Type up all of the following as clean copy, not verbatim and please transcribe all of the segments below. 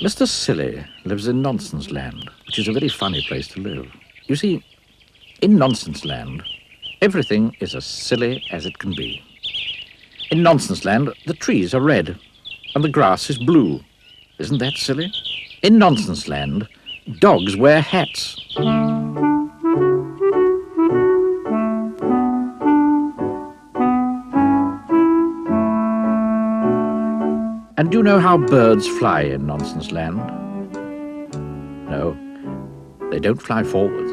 Mr. Silly lives in Nonsenseland, which is a very funny place to live. You see, in Nonsenseland, everything is as silly as it can be. In Nonsenseland, the trees are red and the grass is blue. Isn't that silly? In Nonsenseland, dogs wear hats. And do you know how birds fly in Nonsenseland? No, they don't fly forwards.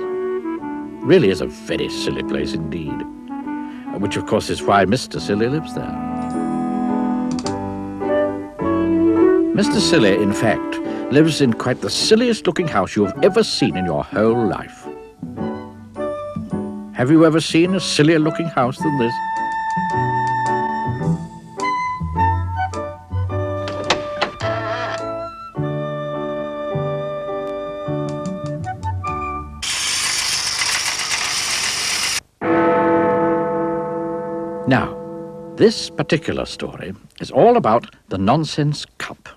Really is a very silly place indeed. Which, of course, is why Mr. Silly lives there. Mr. Silly, in fact, lives in quite the silliest-looking house you have ever seen in your whole life. Have you ever seen a sillier-looking house than this? Now, this particular story is all about the Nonsense Cup.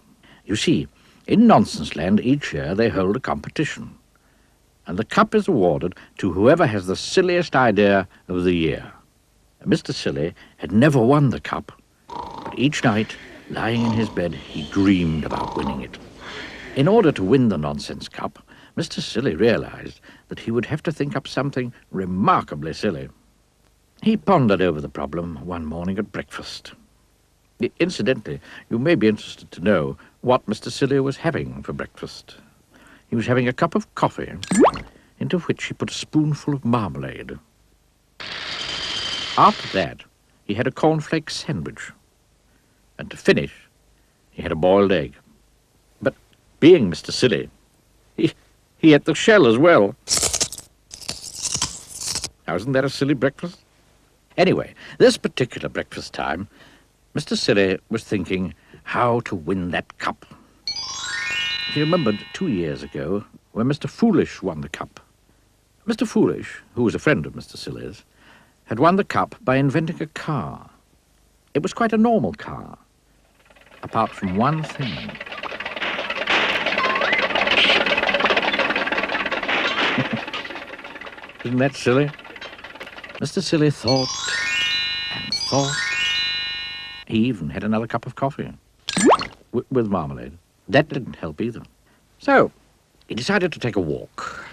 You see, in Nonsenseland each year they hold a competition, and the cup is awarded to whoever has the silliest idea of the year. Mr. Silly had never won the cup, but each night, lying in his bed, he dreamed about winning it. In order to win the Nonsense Cup, Mr. Silly realized that he would have to think up something remarkably silly. He pondered over the problem one morning at breakfast. Incidentally, you may be interested to know what Mr. Silly was having for breakfast. He was having a cup of coffee, into which he put a spoonful of marmalade. After that, he had a cornflake sandwich. And to finish, he had a boiled egg. But being Mr. Silly, he ate the shell as well. Now, isn't that a silly breakfast? Anyway, this particular breakfast time, Mr. Silly was thinking how to win that cup. He remembered 2 years ago when Mr. Foolish won the cup. Mr. Foolish, who was a friend of Mr. Silly's, had won the cup by inventing a car. It was quite a normal car, apart from one thing. Isn't that silly? Mr. Silly thought and thought. He even had another cup of coffee with marmalade. That didn't help either. So he decided to take a walk.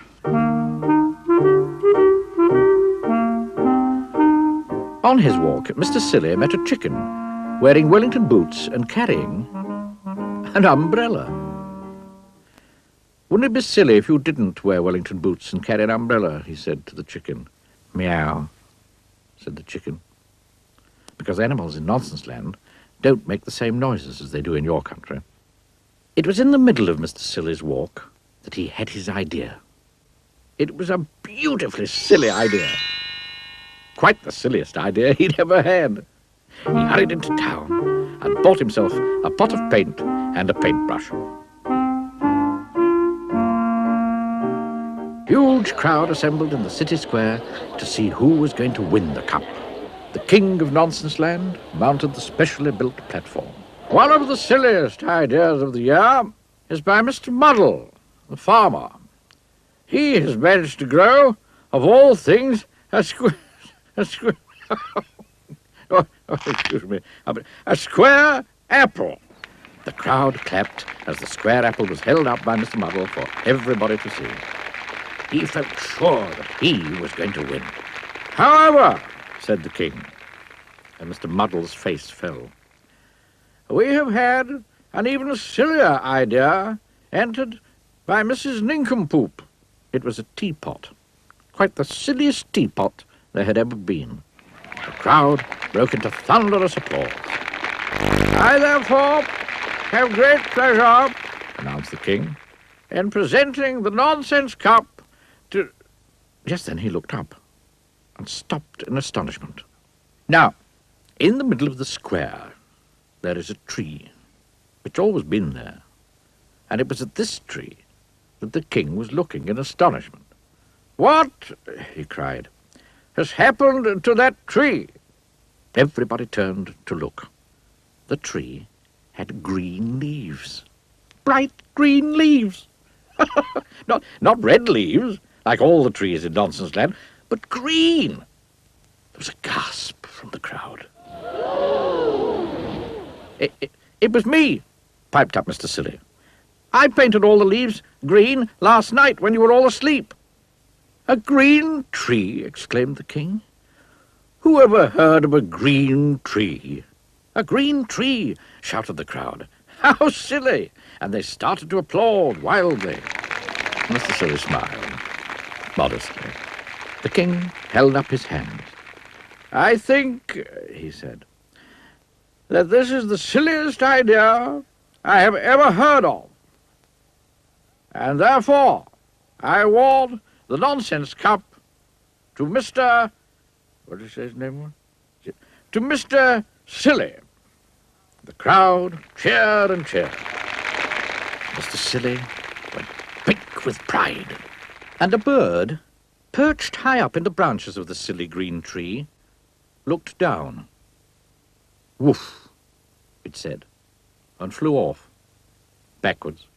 On his walk, Mr. Silly met a chicken wearing Wellington boots and carrying an umbrella. Wouldn't it be silly if you didn't wear Wellington boots and carry an umbrella? He said to the chicken. Meow, said the chicken, because animals in Nonsenseland don't make the same noises as they do in your country. It was in the middle of Mr. Silly's walk that he had his idea. It was a beautifully silly idea. Quite the silliest idea he'd ever had. He hurried into town and bought himself a pot of paint and a paintbrush. Huge crowd assembled in the city square to see who was going to win the cup. The king of Nonsenseland mounted the specially built platform. One of the silliest ideas of the year is by Mr. Muddle, the farmer. He has managed to grow, of all things, a square apple. The crowd clapped as the square apple was held up by Mr. Muddle for everybody to see. He felt sure that he was going to win. However, said the king, and Mr. Muddle's face fell, we have had an even sillier idea entered by Mrs. Nincompoop. It was a teapot, quite the silliest teapot there had ever been. The crowd broke into thunderous applause. I therefore have great pleasure," announced the king, "in presenting the Nonsense Cup to—" Just then he looked up and stopped in astonishment. Now, in the middle of the square there is a tree. It's always been there, and it was at this tree that the king was looking in astonishment. "What," he cried, "has happened to that tree?" Everybody turned to look. The tree had green leaves. Bright green leaves. Not red leaves, like all the trees in Nonsenseland, but green. There was a gasp from the crowd. It was me," piped up Mr. Silly. "I painted all the leaves green last night when you were all asleep." "A green tree?" exclaimed the king. "Who ever heard of a green tree?" "A green tree!" shouted the crowd. "How silly!" And they started to applaud wildly. Mr. Silly smiled modestly. The king held up his hands. "I think," he said, "that this is the silliest idea I have ever heard of. And therefore I award the Nonsense Cup to Mr. What did he say his name was? To Mr. Silly." The crowd cheered and cheered. Mr. Silly went pink with pride. And a bird, perched high up in the branches of the silly green tree, looked down. "Woof," it said, and flew off, backwards.